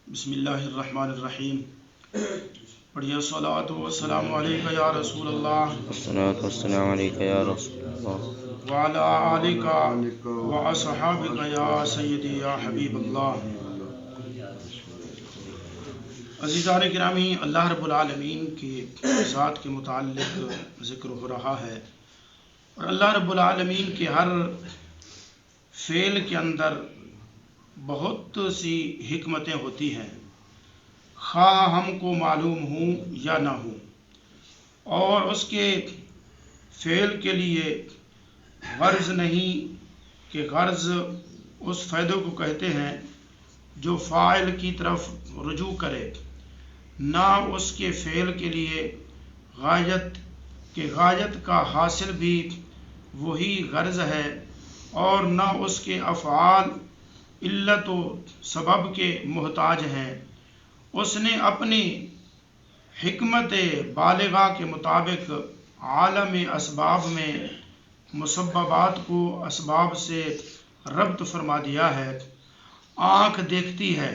بسم اللہ الرحمن الرحیم. پڑھیے صلاۃ و السلام علیک یا رسول اللہ الصلاۃ والسلام علیک یا رسول اللہ وعلی آلک و اصحابک یا سیدی یا حبیب اللہ. عزیزان گرامی، اللہ رب العالمین کی ذات کے متعلق ذکر ہو رہا ہے، اور اللہ رب العالمین کے ہر فعل کے اندر بہت سی حکمتیں ہوتی ہیں، خواہ ہم کو معلوم ہوں یا نہ ہوں. اور اس کے فعل کے لیے غرض نہیں کہ غرض اس فائدوں کو کہتے ہیں جو فاعل کی طرف رجوع کرے، نہ اس کے فعل کے لیے غایت کہ غایت کا حاصل بھی وہی غرض ہے، اور نہ اس کے افعال علت و سبب کے محتاج ہیں. اس نے اپنی حکمت بالغہ کے مطابق عالم اسباب میں مسببات کو اسباب سے ربط فرما دیا ہے. آنکھ دیکھتی ہے،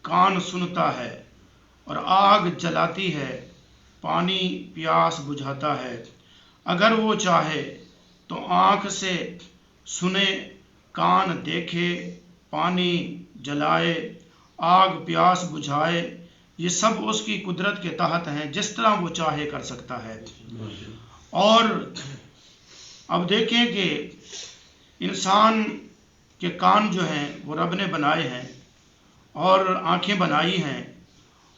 کان سنتا ہے، اور آگ جلاتی ہے، پانی پیاس بجھاتا ہے. اگر وہ چاہے تو آنکھ سے سنے، کان دیکھے، پانی جلائے، آگ پیاس بجھائے. یہ سب اس کی قدرت کے تحت ہیں، جس طرح وہ چاہے کر سکتا ہے. اور اب دیکھیں کہ انسان کے کان جو ہیں وہ رب نے بنائے ہیں، اور آنکھیں بنائی ہیں،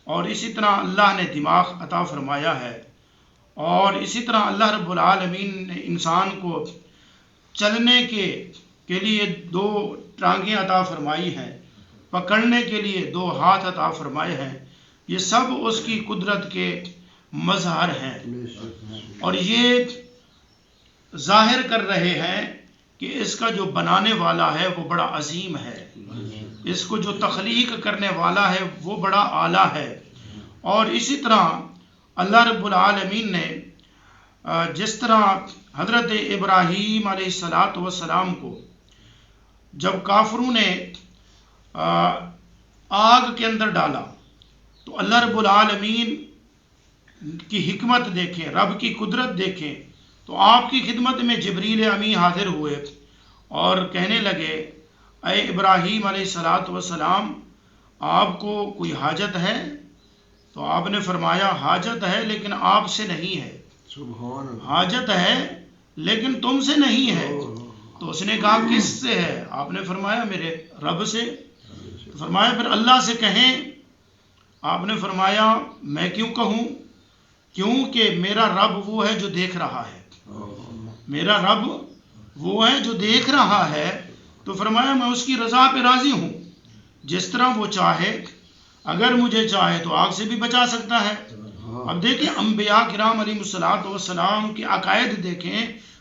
اور اسی طرح اللہ نے دماغ عطا فرمایا ہے، اور اسی طرح اللہ رب العالمین نے انسان کو چلنے کے لیے 2 ٹانگیں عطا فرمائی ہیں، پکڑنے کے لیے 2 ہاتھ عطا فرمائے ہیں. یہ سب اس کی قدرت کے مظہر ہیں، اور یہ ظاہر کر رہے ہیں کہ اس کا جو بنانے والا ہے وہ بڑا عظیم ہے، اس کو جو تخلیق کرنے والا ہے وہ بڑا اعلیٰ ہے. اور اسی طرح اللہ رب العالمین نے جس طرح حضرت ابراہیم علیہ السلام کو جب کافروں نے آگ کے اندر ڈالا تو اللہ رب العالمین کی حکمت دیکھیں، رب کی قدرت دیکھیں، تو آپ کی خدمت میں جبریل امی حاضر ہوئے اور کہنے لگے، اے ابراہیم علیہ السلام، آپ کو کوئی حاجت ہے؟ تو آپ نے فرمایا، حاجت ہے لیکن آپ سے نہیں ہے. حاجت ہے لیکن تم سے نہیں ہے. تو اس نے کہا، کس سے ہے؟ آپ نے فرمایا، میرے رب سے. فرمایا، پھر اللہ سے کہیں. آپ نے فرمایا، میں کیوں کہوں؟ کیونکہ میرا رب وہ ہے جو دیکھ رہا ہے. میرا رب وہ ہے جو دیکھ رہا ہے. تو فرمایا، میں اس کی رضا پہ راضی ہوں، جس طرح وہ چاہے. اگر مجھے چاہے تو آگ سے بھی بچا سکتا ہے. اب دیکھیں انبیاء کرام علیہ السلام کے عقائد دیکھیں،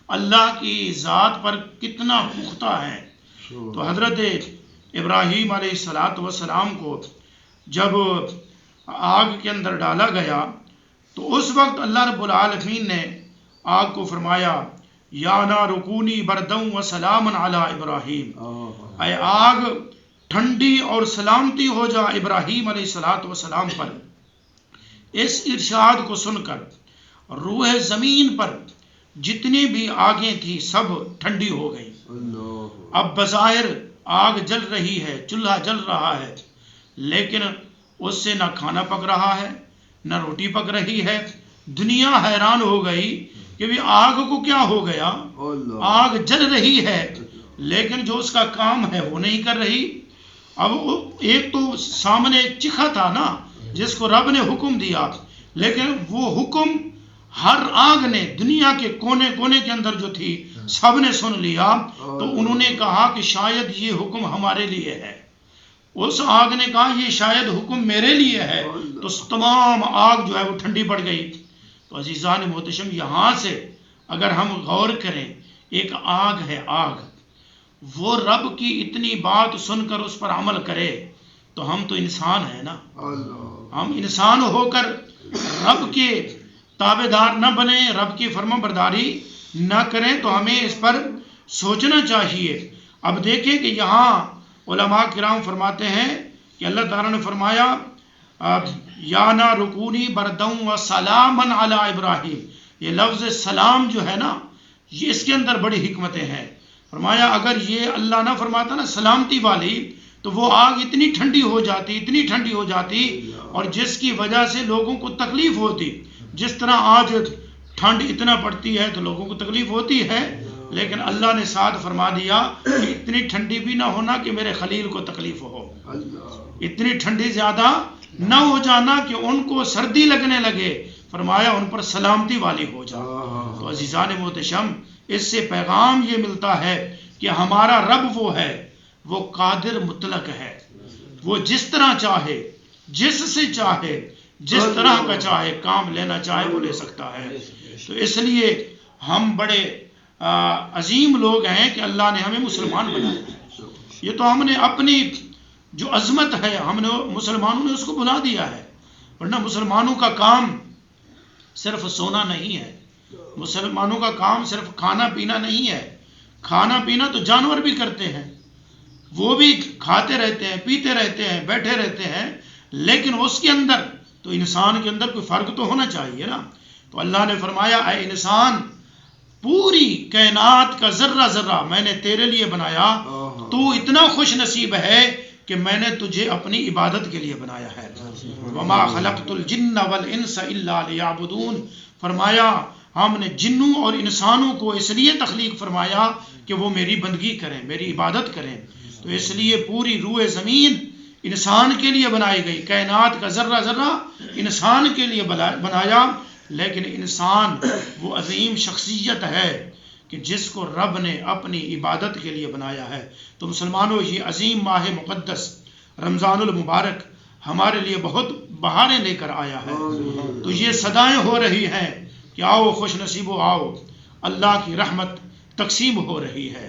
اللہ کی ذات پر کتنا پختہ ہے. تو حضرت ابراہیم علیہ السلام کو جب آگ کے اندر ڈالا گیا تو اس وقت اللہ رب العالمین نے آگ کو فرمایا، یا نار کونی برداً و سلاما علی ابراہیم. اے آگ ٹھنڈی اور سلامتی ہو جا ابراہیم علیہ السلام پر. اس ارشاد کو سن کر روح زمین پر جتنی بھی آگیں تھی سب ٹھنڈی ہو گئی. اب بظاہر آگ جل رہی ہے، چولہا جل رہا ہے، لیکن اس سے نہ کھانا پک رہا ہے نہ روٹی پک رہی ہے. دنیا حیران ہو گئی کہ بھی آگ کو کیا ہو گیا. آگ جل رہی ہے لیکن جو اس کا کام ہے وہ نہیں کر رہی. اب ایک تو سامنے چکھا تھا نا جس کو رب نے حکم دیا، لیکن وہ حکم ہر آگ نے دنیا کے کونے کونے کے اندر جو تھی سب نے سن لیا. تو انہوں نے کہا کہ شاید یہ حکم ہمارے لیے ہے. اس آگ نے کہا یہ شاید حکم میرے لیے ہے. تو تمام آگ جو ہے وہ ٹھنڈی پڑ گئی. تو عزیزان محتشم، یہاں سے اگر ہم غور کریں، ایک آگ ہے، آگ، وہ رب کی اتنی بات سن کر اس پر عمل کرے تو ہم تو انسان ہیں نا. ہم انسان ہو کر رب کے تابع دار نہ بنیں، رب کی فرما برداری نہ کریں، تو ہمیں اس پر سوچنا چاہیے. اب دیکھیں کہ یہاں علماء کرام فرماتے ہیں کہ اللہ تعالیٰ نے فرمایا یا نا رکونی بردوں و سلامن علی ابراہیم، یہ لفظ سلام جو ہے نا، یہ اس کے اندر بڑی حکمتیں ہیں. فرمایا اگر یہ اللہ نہ فرماتا نا سلامتی والی، تو وہ آگ اتنی ٹھنڈی ہو جاتی، اتنی ٹھنڈی ہو جاتی، اور جس کی وجہ سے لوگوں کو تکلیف ہوتی. جس طرح آج ٹھنڈ اتنا پڑتی ہے تو لوگوں کو تکلیف ہوتی ہے، لیکن اللہ نے ساتھ فرما دیا کہ اتنی ٹھنڈی بھی نہ ہونا کہ میرے خلیل کو تکلیف ہو، اتنی ٹھنڈی زیادہ نہ ہو جانا کہ ان کو سردی لگنے لگے. فرمایا ان پر سلامتی والی ہو جا. تو عزیزان محتشم، اس سے پیغام یہ ملتا ہے کہ ہمارا رب وہ ہے، وہ قادر مطلق ہے، وہ جس طرح چاہے، جس سے چاہے، جس طرح کا چاہے کام لینا چاہے وہ لے سکتا ہے. تو اس لیے ہم بڑے عظیم لوگ ہیں کہ اللہ نے ہمیں مسلمان بنایا. یہ تو ہم نے اپنی جو عظمت ہے، ہم نے مسلمانوں نے اس کو بھلا دیا ہے. ورنہ مسلمانوں کا کام صرف سونا نہیں ہے، مسلمانوں کا کام صرف کھانا پینا نہیں ہے. کھانا پینا تو جانور بھی کرتے ہیں، وہ بھی کھاتے رہتے ہیں، پیتے رہتے ہیں، بیٹھے رہتے ہیں، لیکن اس کے اندر تو انسان کے اندر کوئی فرق تو ہونا چاہیے نا. تو اللہ نے فرمایا اے انسان، پوری کائنات کا ذرہ ذرہ میں نے تیرے لیے بنایا، تو اتنا خوش نصیب ہے کہ میں نے تجھے اپنی عبادت کے لیے بنایا ہے. وما خلقت الجن والانس الا لیعبدون. فرمایا ہم نے جنوں اور انسانوں کو اس لیے تخلیق فرمایا کہ وہ میری بندگی کریں، میری عبادت کریں. تو اس لیے پوری روئے زمین انسان کے لیے بنائی گئی، کائنات کا ذرہ ذرہ انسان کے لیے بنایا. لیکن انسان وہ عظیم شخصیت ہے کہ جس کو رب نے اپنی عبادت کے لیے بنایا ہے. تو مسلمانوں، یہ عظیم ماہ مقدس رمضان المبارک ہمارے لیے بہت بہاریں لے کر آیا ہے. تو یہ صدائیں ہو رہی ہیں کہ آؤ خوش نصیبو آؤ، اللہ کی رحمت تقسیم ہو رہی ہے.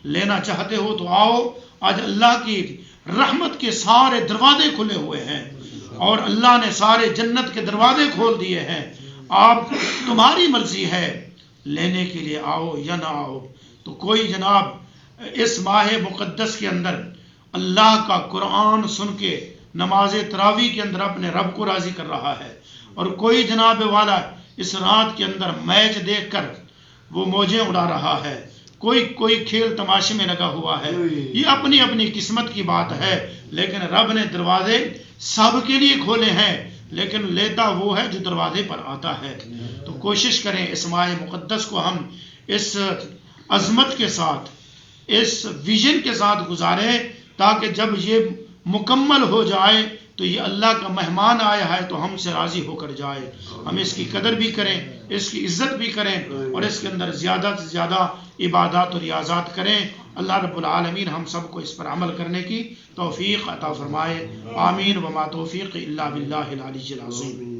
لینا چاہتے ہو تو آؤ. آج اللہ کی رحمت کے سارے دروازے کھلے ہوئے ہیں، اور اللہ نے سارے جنت کے دروازے کھول دیے ہیں. آپ تمہاری مرضی ہے لینے کے لیے آؤ یا نہ آؤ. تو کوئی جناب اس ماہ مقدس کے اندر اللہ کا قرآن سن کے نماز تراویح کے اندر اپنے رب کو راضی کر رہا ہے، اور کوئی جناب والا اس رات کے اندر میچ دیکھ کر وہ موجیں اڑا رہا ہے، کوئی کھیل تماشے میں لگا ہوا ہے. یہ اپنی اپنی قسمت کی بات ہے، لیکن رب نے دروازے سب کے لیے کھولے ہیں، لیکن لیتا وہ ہے جو دروازے پر آتا ہے. تو کوشش کریں اس ماہ مقدس کو ہم اس عظمت کے ساتھ، اس ویژن کے ساتھ گزاریں، تاکہ جب یہ مکمل ہو جائے تو یہ اللہ کا مہمان آیا ہے تو ہم سے راضی ہو کر جائے. ہم اس کی قدر بھی کریں، اس کی عزت بھی کریں، اور اس کے اندر زیادہ سے زیادہ عبادات اور ریاضات کریں. اللہ رب العالمین ہم سب کو اس پر عمل کرنے کی توفیق عطا فرمائے. آمین. وما توفیق الا باللہ العلی العظیم.